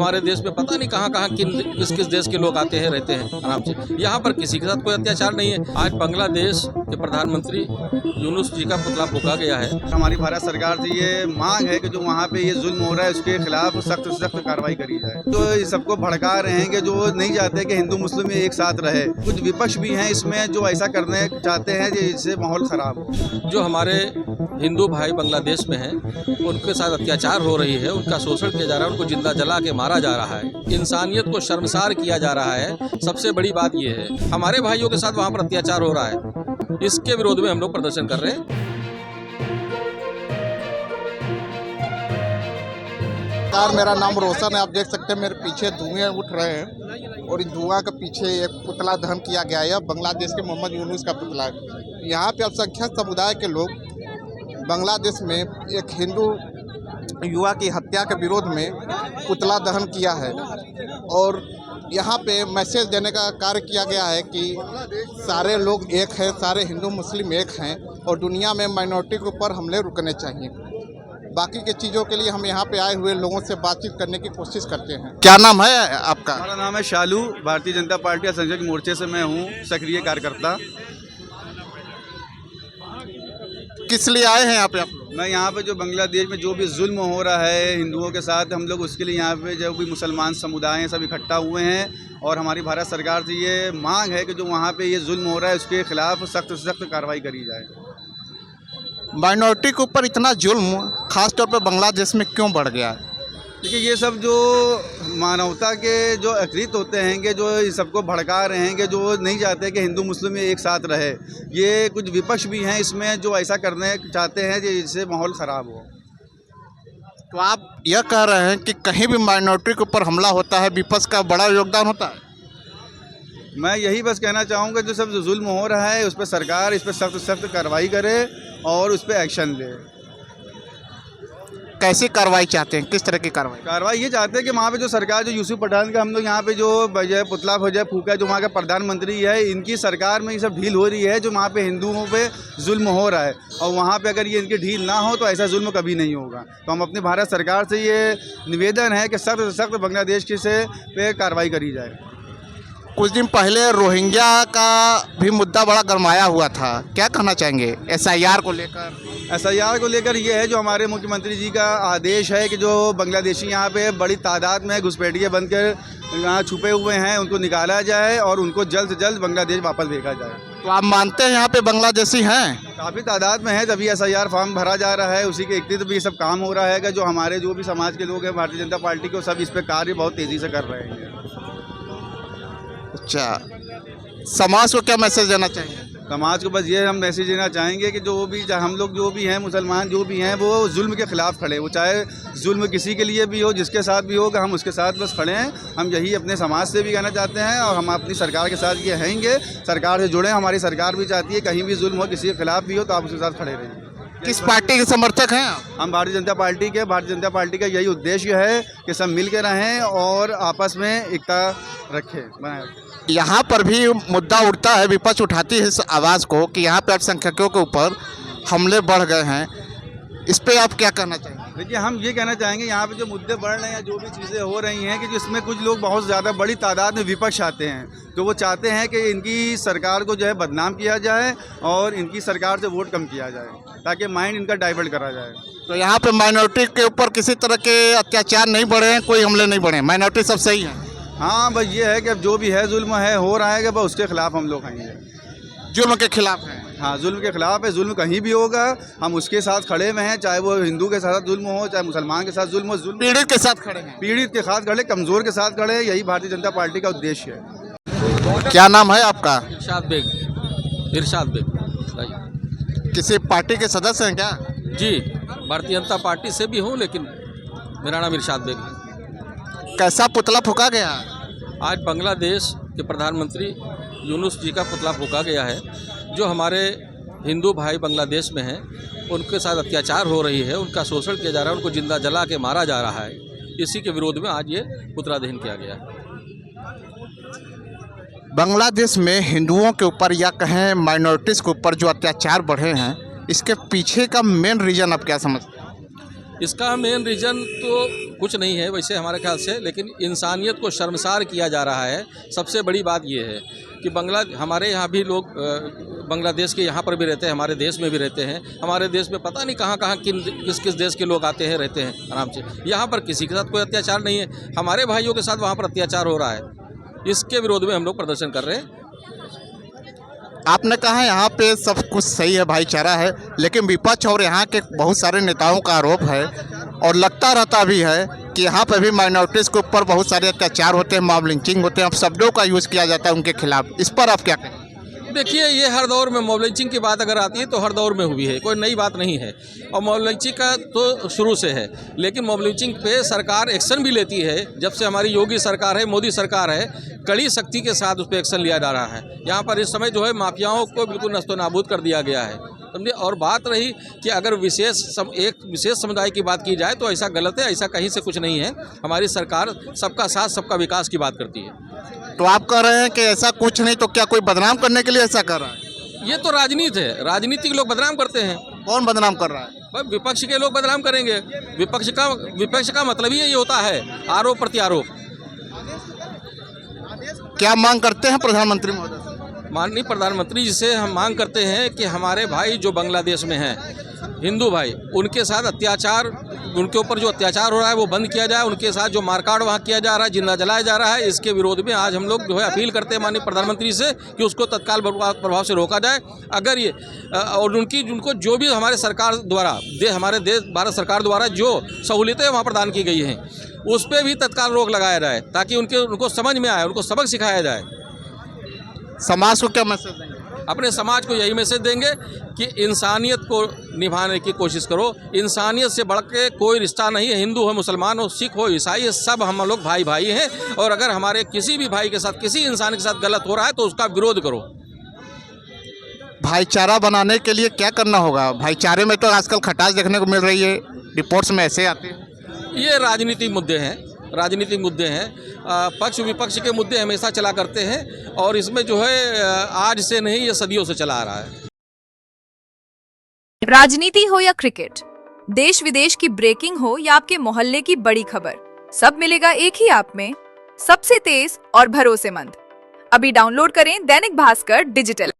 हमारे देश में पता नहीं कहाँ कहाँ किस किस देश के लोग आते हैं, रहते हैं आराम से। यहाँ पर किसी के साथ कोई अत्याचार नहीं है। आज बांग्लादेश के प्रधानमंत्री यूनुस जी का पुतला फूंका गया है। हमारी भारत सरकार से ये मांग है कि जो वहाँ पे ये जुल्म हो रहा है उसके खिलाफ सख्त से सख्त कार्रवाई करी जाए। तो इस सबको भड़का रहे हैं कि जो नहीं चाहते कि हिंदू मुस्लिम एक साथ रहे। कुछ विपक्ष भी हैं इसमें जो ऐसा करने चाहते हैं जिससे माहौल खराब हो। जो हमारे हिंदू भाई बांग्लादेश में हैं उनके साथ अत्याचार हो रही है, उनका शोषण किया जा रहा है, उनको जिंदा जला के मारा जा रहा है, इंसानियत को शर्मसार किया जा रहा है। सबसे बड़ी बात यह है हमारे भाइयों के साथ वहाँ पर अत्याचार हो रहा है, इसके विरोध में हम लोग प्रदर्शन कर रहे हैं। मेरा नाम रोशन है। आप देख सकते हैं मेरे पीछे धुएं उठ रहे हैं और इस धुआं के पीछे एक पुतला दहन किया गया है। बांग्लादेश के मोहम्मद यूनुस का पुतला है। यहाँ पे अल्पसंख्यक समुदाय के लोग बांग्लादेश में एक हिंदू युवा की हत्या के विरोध में पुतला दहन किया है और यहाँ पे मैसेज देने का कार्य किया गया है कि सारे लोग एक हैं, सारे हिंदू मुस्लिम एक हैं और दुनिया में माइनॉरिटी के ऊपर हमले रुकने चाहिए। बाकी के चीज़ों के लिए हम यहाँ पे आए हुए लोगों से बातचीत करने की कोशिश करते हैं। क्या नाम है आपका? हमारा नाम है शालू। भारतीय जनता पार्टी असंख्यक मोर्चे से मैं हूँ सक्रिय कार्यकर्ता। किस लिए आए हैं यहाँ पे आप? मैं यहाँ पे जो बांग्लादेश में जो भी जुल्म हो रहा है हिंदुओं के साथ, हम लोग उसके लिए यहाँ पे जो भी मुसलमान समुदाय हैं सब इकट्ठा हुए हैं और हमारी भारत सरकार से ये मांग है कि जो वहाँ पे ये जुल्म हो रहा है उसके खिलाफ सख्त से सख्त कार्रवाई करी जाए। माइनॉरिटी के ऊपर इतना जुल्म खासतौर पर बांग्लादेश में क्यों बढ़ गया है? देखिए ये सब जो मानवता के जो अकृत होते हैं कि जो इस सबको भड़का रहे हैं कि जो नहीं चाहते कि हिंदू मुस्लिम एक साथ रहे। ये कुछ विपक्ष भी हैं इसमें जो ऐसा करने चाहते हैं जिससे माहौल ख़राब हो। तो आप यह कह रहे हैं कि कहीं भी माइनॉरिटी के ऊपर हमला होता है विपक्ष का बड़ा योगदान होता है? मैं यही बस कहना चाहूँगा जो सब जुल्म हो रहा है उस पर सरकार इस पर सख्त सख्त कार्रवाई करे और उस पर एक्शन ले। कैसी कार्रवाई चाहते हैं? किस तरह की कार्रवाई ये चाहते हैं कि वहाँ पे जो सरकार जो यूसुफ पठान का हम लोग यहाँ पे जो पुतला फूका जो वहाँ का प्रधानमंत्री है, इनकी सरकार में ये सब ढील हो रही है जो वहाँ पे हिंदुओं पे जुल्म हो रहा है और वहाँ पे अगर ये इनकी ढील ना हो तो ऐसा जुल्म कभी नहीं होगा। तो हम अपनी भारत सरकार से ये निवेदन है कि सख्त से सख्त बांग्लादेश की से पे कार्रवाई करी जाए। कुछ दिन पहले रोहिंग्या का भी मुद्दा बड़ा गरमाया हुआ था, क्या कहना चाहेंगे एसआईआर को लेकर? एसआईआर को लेकर ये है जो हमारे मुख्यमंत्री जी का आदेश है कि जो बांग्लादेशी यहाँ पे बड़ी तादाद में घुसपैठिए बनकर यहाँ छुपे हुए हैं उनको निकाला जाए और उनको जल्द से जल्द बांग्लादेश वापस भेजा जाए। तो आप मानते हैं यहाँ पे बांग्लादेशी हैं? काफ़ी तादाद में है, तभी एसआईआर फॉर्म भरा जा रहा है, उसी के इक्तिदार भी ये सब काम हो रहा है कि जो हमारे जो भी समाज के लोग हैं भारतीय जनता पार्टी को सब इस पर कार्य बहुत तेज़ी से कर रहे हैं। अच्छा, समाज को क्या मैसेज देना चाहिए? समाज को बस ये हम मैसेज देना चाहेंगे कि जो भी हम लोग जो भी हैं मुसलमान जो भी हैं वो जुल्म के ख़िलाफ़ खड़े, वो चाहे जुल्म किसी के लिए भी हो जिसके साथ भी होगा हम उसके साथ बस खड़े हैं। हम यही अपने समाज से भी कहना चाहते हैं और हम अपनी सरकार के साथ ये रहेंगे, सरकार से जुड़े। हमारी सरकार भी चाहती है कहीं भी जुल्म हो किसी के खिलाफ़ भी हो तो आप उसके साथ खड़े रहिए। किस पार्टी के समर्थक हैं? हम भारतीय जनता पार्टी के। भारतीय जनता पार्टी का यही उद्देश्य है कि सब मिल के रहें और आपस में एकता रखें। यहाँ पर भी मुद्दा उठता है, विपक्ष उठाती है इस आवाज़ को कि यहाँ पे अल्पसंख्यकों के ऊपर हमले बढ़ गए हैं, इस पे आप क्या कहना चाहेंगे? देखिए हम ये कहना चाहेंगे यहाँ पे जो मुद्दे बढ़ रहे हैं जो भी चीज़ें हो रही हैं कि जिसमें कुछ लोग बहुत ज़्यादा बड़ी तादाद में विपक्ष आते हैं तो वो चाहते हैं कि इनकी सरकार को जो है बदनाम किया जाए और इनकी सरकार से वोट कम किया जाए ताकि माइंड इनका डाइवर्ट करा जाए। तो यहाँ पे माइनॉरिटी के ऊपर किसी तरह के अत्याचार नहीं बढ़े हैं, कोई हमले नहीं बढ़े, माइनॉरिटी सब सही है? हाँ बस ये है कि अब जो भी है जुल्म है हो रहा है कि बस उसके खिलाफ हम लोग आएंगे। जुल्म के खिलाफ हैं? हाँ जुल्म के खिलाफ है। जुल्म कहीं भी होगा हम उसके साथ खड़े हुए हैं, चाहे वो हिंदू के साथ जुल्म हो चाहे मुसलमान के साथ जुल्म हो। जुल्म पीड़ित के साथ खड़े हैं, पीड़ित के साथ खड़े, कमज़ोर के साथ खड़े, यही भारतीय जनता पार्टी का उद्देश्य है। क्या नाम है आपका? इरशाद बेग। किसी पार्टी के सदस्य हैं क्या? जी, भारतीय जनता पार्टी से भी हूँ लेकिन मेरा नाम इरशाद बेग है। कैसा पुतला फूका गया? आज बांग्लादेश के प्रधानमंत्री यूनुस जी का पुतला फूंका गया है। जो हमारे हिंदू भाई बांग्लादेश में हैं उनके साथ अत्याचार हो रही है, उनका शोषण किया जा रहा है, उनको जिंदा जला के मारा जा रहा है। इसी के विरोध में आज ये पुतला दहन किया गया है। बांग्लादेश में हिंदुओं के ऊपर या कहें माइनॉरिटीज़ के ऊपर जो अत्याचार बढ़े हैं, इसके पीछे का मेन रीज़न आप क्या समझते हैं? इसका मेन रीज़न तो कुछ नहीं है वैसे हमारे ख्याल से, लेकिन इंसानियत को शर्मसार किया जा रहा है। सबसे बड़ी बात ये है कि हमारे यहाँ भी लोग बांग्लादेश के यहाँ पर भी रहते हैं, हमारे देश में भी रहते हैं। हमारे देश में पता नहीं कहाँ किस किस देश के लोग आते हैं, रहते हैं आराम से। यहाँ पर किसी के साथ कोई अत्याचार नहीं है, हमारे भाइयों के साथ वहाँ पर अत्याचार हो रहा है। इसके विरोध में हम लोग प्रदर्शन कर रहे हैं। आपने कहा यहाँ पे सब कुछ सही है, भाईचारा है, लेकिन विपक्ष और यहाँ के बहुत सारे नेताओं का आरोप है और लगता रहता भी है कि यहाँ पे भी माइनॉरिटीज़ के ऊपर बहुत सारे अत्याचार होते हैं, मॉब लिंचिंग होते हैं, अब शब्दों का यूज़ किया जाता है उनके खिलाफ। इस पर आप क्या कहें? देखिए, ये हर दौर में मॉब लिंचिंग की बात अगर आती है तो हर दौर में हुई है, कोई नई बात नहीं है। और मॉब लिंचिंग का तो शुरू से है, लेकिन मॉब लिंचिंग पे सरकार एक्शन भी लेती है। जब से हमारी योगी सरकार है, मोदी सरकार है, कड़ी सख्ती के साथ उस पर एक्शन लिया जा रहा है। यहाँ पर इस समय जो है माफियाओं को बिल्कुल नस्तोनाबूद कर दिया गया है, समझे। और बात रही कि अगर एक विशेष समुदाय की बात की जाए तो ऐसा गलत है, ऐसा कहीं से कुछ नहीं है। हमारी सरकार सबका साथ सबका विकास की बात करती है। तो आप कह रहे हैं कि ऐसा कुछ नहीं, तो क्या कोई बदनाम करने के लिए ऐसा कर रहा है? ये तो राजनीति है, राजनीति के लोग बदनाम करते हैं। कौन बदनाम कर रहा है? भाई विपक्ष के लोग बदनाम करेंगे। विपक्ष का मतलब ही यही होता है, आरोप प्रत्यारोप। क्या मांग करते हैं प्रधानमंत्री महोदय? माननीय प्रधानमंत्री जी से हम मांग करते हैं कि हमारे भाई जो बांग्लादेश में हैं, हिंदू भाई, उनके साथ अत्याचार, उनके ऊपर जो अत्याचार हो रहा है वो बंद किया जाए। उनके साथ जो मारकाट वहाँ किया जा रहा है, जिंदा जलाया जा रहा है, इसके विरोध में आज हम लोग जो है अपील करते हैं माननीय प्रधानमंत्री से कि उसको तत्काल प्रभाव से रोका जाए। अगर ये और उनको जो भी हमारे सरकार द्वारा हमारे देश भारत सरकार द्वारा जो सहूलियतें वहाँ प्रदान की गई हैं, उस पर भी तत्काल रोक लगाया जाए, ताकि उनको समझ में आए, उनको सबक सिखाया जाए। समाज को क्या मैसेज देंगे? अपने समाज को यही मैसेज देंगे कि इंसानियत को निभाने की कोशिश करो। इंसानियत से बढ़ के कोई रिश्ता नहीं है। हिंदू हो, मुसलमान हो, सिख हो, ईसाई, सब हम लोग भाई भाई हैं। और अगर हमारे किसी भी भाई के साथ, किसी इंसान के साथ गलत हो रहा है तो उसका विरोध करो। भाईचारा बनाने के लिए क्या करना होगा? भाईचारे में तो आजकल खटास देखने को मिल रही है, रिपोर्ट्स में ऐसे आते हैं। ये राजनीतिक मुद्दे हैं, राजनीतिक मुद्दे हैं। पक्ष विपक्ष के मुद्दे हमेशा चला करते हैं और इसमें जो है आज से नहीं, ये सदियों से चला आ रहा है। राजनीति हो या क्रिकेट, देश विदेश की ब्रेकिंग हो या आपके मोहल्ले की बड़ी खबर, सब मिलेगा एक ही ऐप में, सबसे तेज और भरोसेमंद। अभी डाउनलोड करें दैनिक भास्कर डिजिटल।